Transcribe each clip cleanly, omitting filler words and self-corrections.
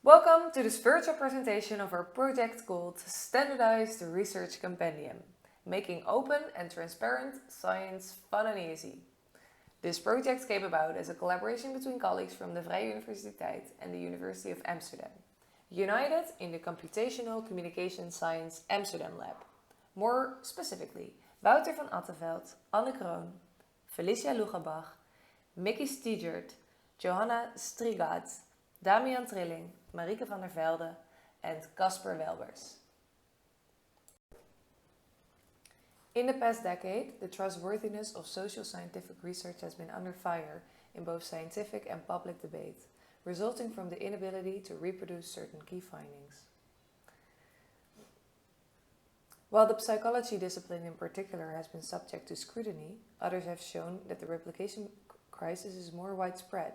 Welcome to this virtual presentation of our project called Standardize the Research Compendium, making open and transparent science fun and easy. This project came about as a collaboration between colleagues from the Vrije Universiteit and the University of Amsterdam, united in the Computational Communication Science Amsterdam Lab. More specifically, Wouter van Atteveldt, Kroon, Felicia Loecherbach, Steijaert, Joanna Strycharz, Damian Trilling, Mariken van Velden, and Kasper Welbers. In the past decade, the trustworthiness of social scientific research has been under fire in both scientific and public debate, resulting from the inability to reproduce certain key findings. While the psychology discipline in particular has been subject to scrutiny, others have shown that the replication crisis is more widespread.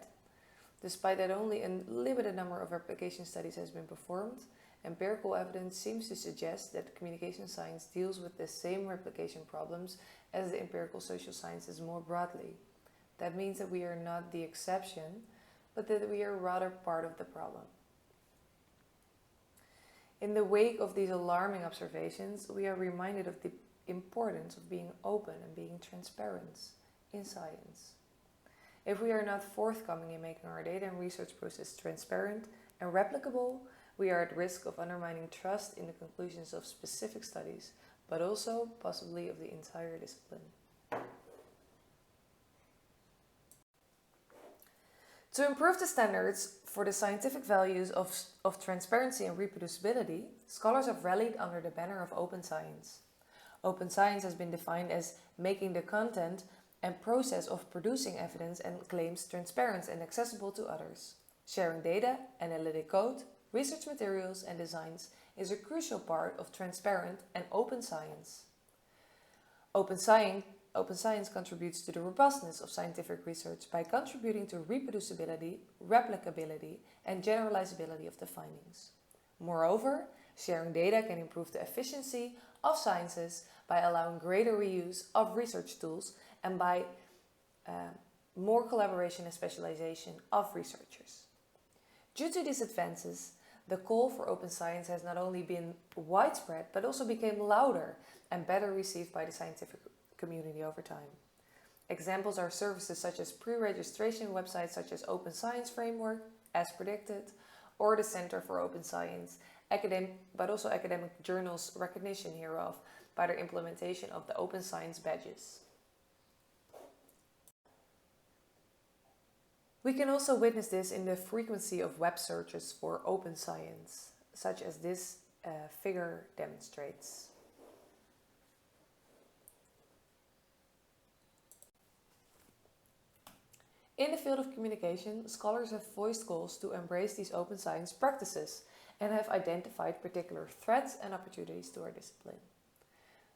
Despite that only a limited number of replication studies has been performed, empirical evidence seems to suggest that communication science deals with the same replication problems as the empirical social sciences more broadly. That means that we are not the exception, but that we are rather part of the problem. In the wake of these alarming observations, we are reminded of the importance of being open and being transparent in science. If we are not forthcoming in making our data and research process transparent and replicable, we are at risk of undermining trust in the conclusions of specific studies, but also possibly of the entire discipline. To improve the standards for the scientific values of transparency and reproducibility, scholars have rallied under the banner of open science. Open science has been defined as making the content and process of producing evidence and claims transparent and accessible to others. Sharing data, analytic code, research materials and designs is a crucial part of transparent and open science. Open science contributes to the robustness of scientific research by contributing to reproducibility, replicability, and generalizability of the findings. Moreover, sharing data can improve the efficiency of sciences by allowing greater reuse of research tools and by more collaboration and specialization of researchers. Due to these advances, the call for open science has not only been widespread, but also became louder and better received by the scientific community over time. Examples are services such as pre-registration websites such as Open Science Framework, as predicted, or the Center for Open Science, but also academic journals' recognition hereof by their implementation of the Open Science badges. We can also witness this in the frequency of web searches for open science, such as this figure demonstrates. In the field of communication, scholars have voiced calls to embrace these open science practices and have identified particular threats and opportunities to our discipline.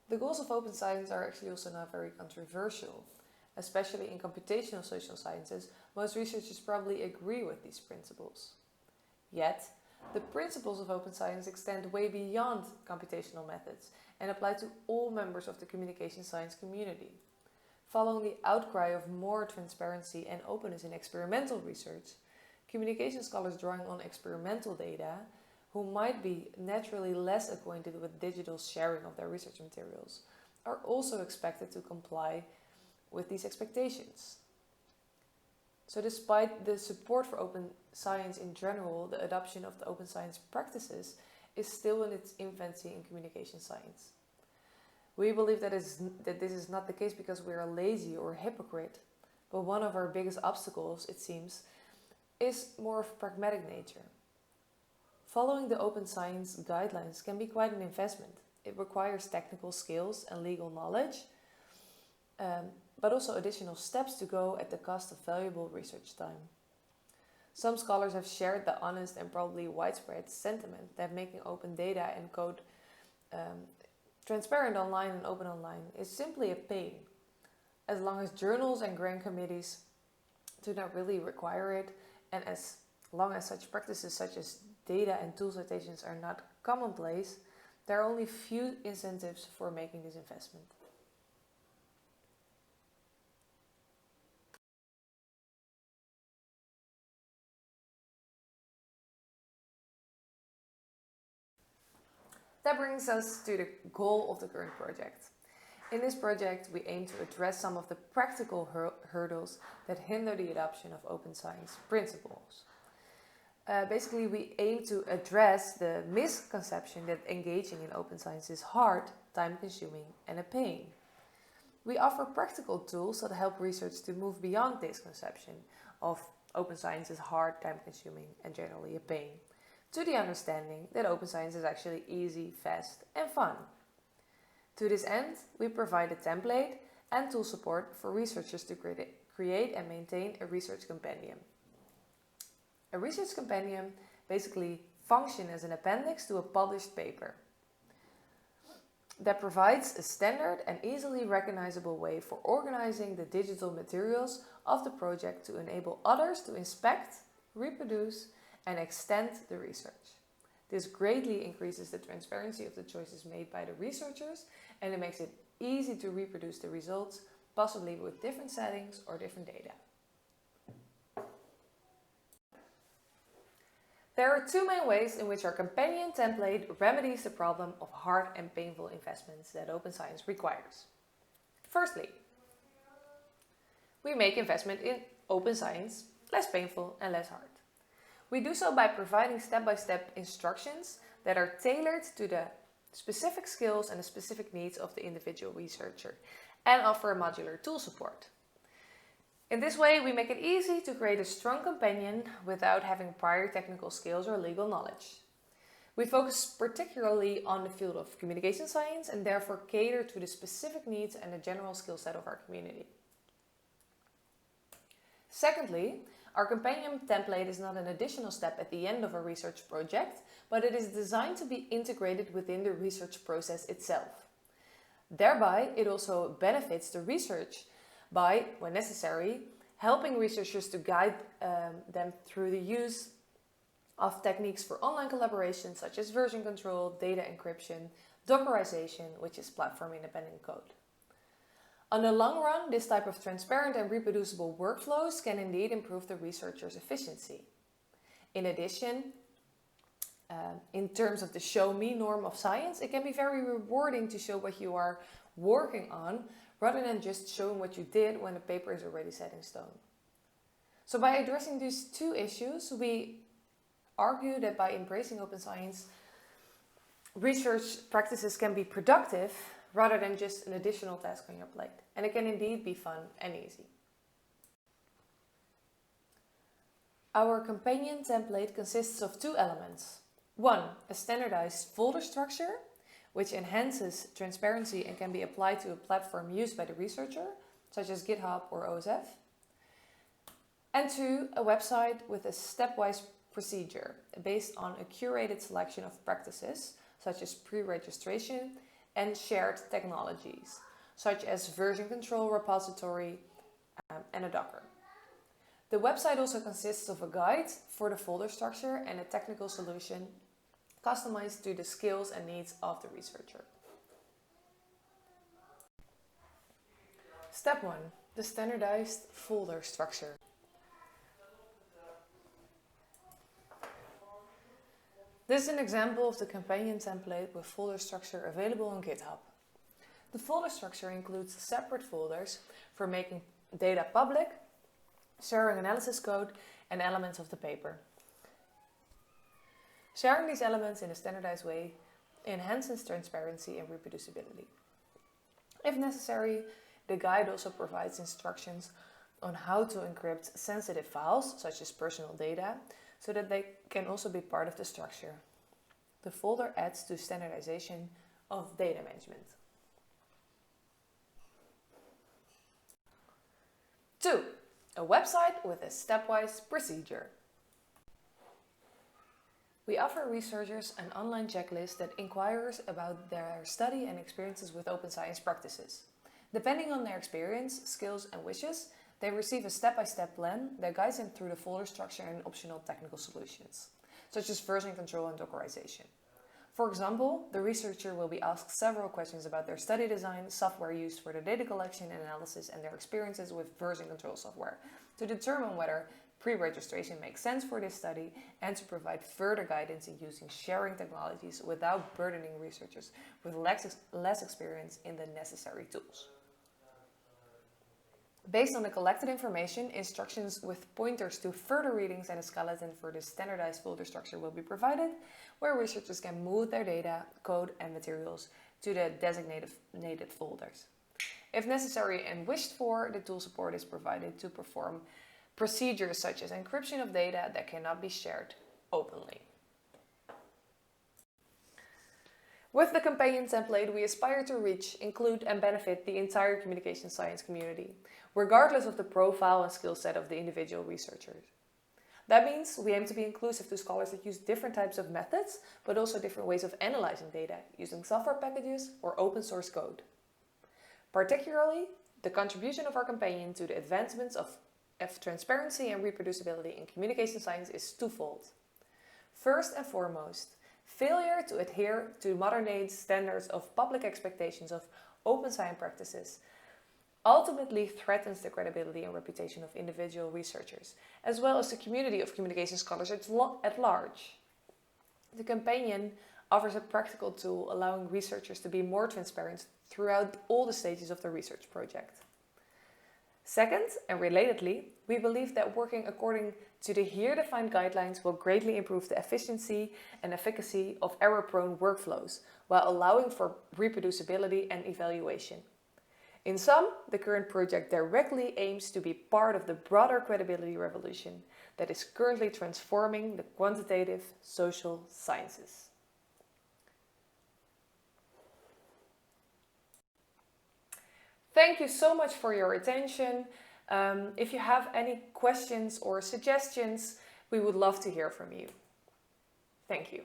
The goals of open science are actually also not very controversial. Especially in computational social sciences, most researchers probably agree with these principles. Yet, the principles of open science extend way beyond computational methods and apply to all members of the communication science community. Following the outcry of more transparency and openness in experimental research, communication scholars drawing on experimental data, who might be naturally less acquainted with digital sharing of their research materials, are also expected to comply with these expectations. So despite the support for open science in general, the adoption of the open science practices is still in its infancy in communication science. We believe that this is not the case because we are lazy or hypocrite, but one of our biggest obstacles, it seems, is more of pragmatic nature. Following the open science guidelines can be quite an investment. It requires technical skills and legal knowledge, but also additional steps to go at the cost of valuable research time. Some scholars have shared the honest and probably widespread sentiment that making open data and code transparent online and open online is simply a pain, as long as journals and grant committees do not really require it, and as long as such practices such as data and tool citations are not commonplace, there are only few incentives for making this investment. That brings us to the goal of the current project. In this project, we aim to address some of the practical hurdles that hinder the adoption of open science principles. Basically, we aim to address the misconception that engaging in open science is hard, time-consuming, and a pain. We offer practical tools that help research to move beyond this conception of open science is hard, time-consuming, and generally a pain, to the understanding that open science is actually easy, fast, and fun. To this end, we provide a template and tool support for researchers to create and maintain a research compendium. A research compendium basically functions as an appendix to a published paper that provides a standard and easily recognizable way for organizing the digital materials of the project to enable others to inspect, reproduce, and extend the research. This greatly increases the transparency of the choices made by the researchers, and it makes it easy to reproduce the results, possibly with different settings or different data. There are two main ways in which our companion template remedies the problem of hard and painful investments that open science requires. Firstly, we make investment in open science less painful and less hard. We do so by providing step-by-step instructions that are tailored to the specific skills and the specific needs of the individual researcher, and offer modular tool support. In this way, we make it easy to create a strong companion without having prior technical skills or legal knowledge. We focus particularly on the field of communication science and therefore cater to the specific needs and the general skill set of our community. Secondly, our companion template is not an additional step at the end of a research project, but it is designed to be integrated within the research process itself. Thereby, it also benefits the research by, when necessary, helping researchers to guide them through the use of techniques for online collaboration such as version control, data encryption, Dockerization, which is platform-independent code. On the long run, this type of transparent and reproducible workflows can indeed improve the researcher's efficiency. In addition, in terms of the show me norm of science, it can be very rewarding to show what you are working on rather than just showing what you did when the paper is already set in stone. So by addressing these two issues, we argue that by embracing open science, research practices can be productive rather than just an additional task on your plate. And it can indeed be fun and easy. Our companion template consists of two elements. One, a standardized folder structure, which enhances transparency and can be applied to a platform used by the researcher, such as GitHub or OSF. And two, a website with a stepwise procedure based on a curated selection of practices, such as pre-registration and shared technologies, such as version control repository and a Docker. The website also consists of a guide for the folder structure and a technical solution customized to the skills and needs of the researcher. Step 1. The standardized folder structure. This is an example of the companion template with folder structure available on GitHub. The folder structure includes separate folders for making data public, sharing analysis code, and elements of the paper. Sharing these elements in a standardized way enhances transparency and reproducibility. If necessary, the guide also provides instructions on how to encrypt sensitive files, such as personal data, so that they can also be part of the structure. The folder adds to standardization of data management. 2. A website with a stepwise procedure. We offer researchers an online checklist that inquires about their study and experiences with open science practices. Depending on their experience, skills, and wishes, they receive a step-by-step plan that guides them through the folder structure and optional technical solutions, such as version control and Dockerization. For example, the researcher will be asked several questions about their study design, software used for the data collection and analysis, and their experiences with version control software to determine whether Pre-registration makes sense for this study and to provide further guidance in using sharing technologies without burdening researchers with less experience in the necessary tools. Based on the collected information, instructions with pointers to further readings and a skeleton for the standardized folder structure will be provided, where researchers can move their data, code and materials to the designated folders. If necessary and wished for, the tool support is provided to perform procedures such as encryption of data that cannot be shared openly. With the Compendium template, we aspire to reach, include and benefit the entire communication science community, regardless of the profile and skill set of the individual researchers. That means we aim to be inclusive to scholars that use different types of methods, but also different ways of analyzing data, using software packages or open source code. Particularly, the contribution of our Compendium to the advancements of transparency and reproducibility in communication science is twofold. First and foremost, failure to adhere to modern-day standards of public expectations of open science practices ultimately threatens the credibility and reputation of individual researchers, as well as the community of communication scholars at large. The Compendium offers a practical tool allowing researchers to be more transparent throughout all the stages of the research project. Second, and relatedly, we believe that working according to the here defined guidelines will greatly improve the efficiency and efficacy of error-prone workflows, while allowing for reproducibility and evaluation. In sum, the current project directly aims to be part of the broader credibility revolution that is currently transforming the quantitative social sciences. Thank you so much for your attention. If you have any questions or suggestions, we would love to hear from you. Thank you.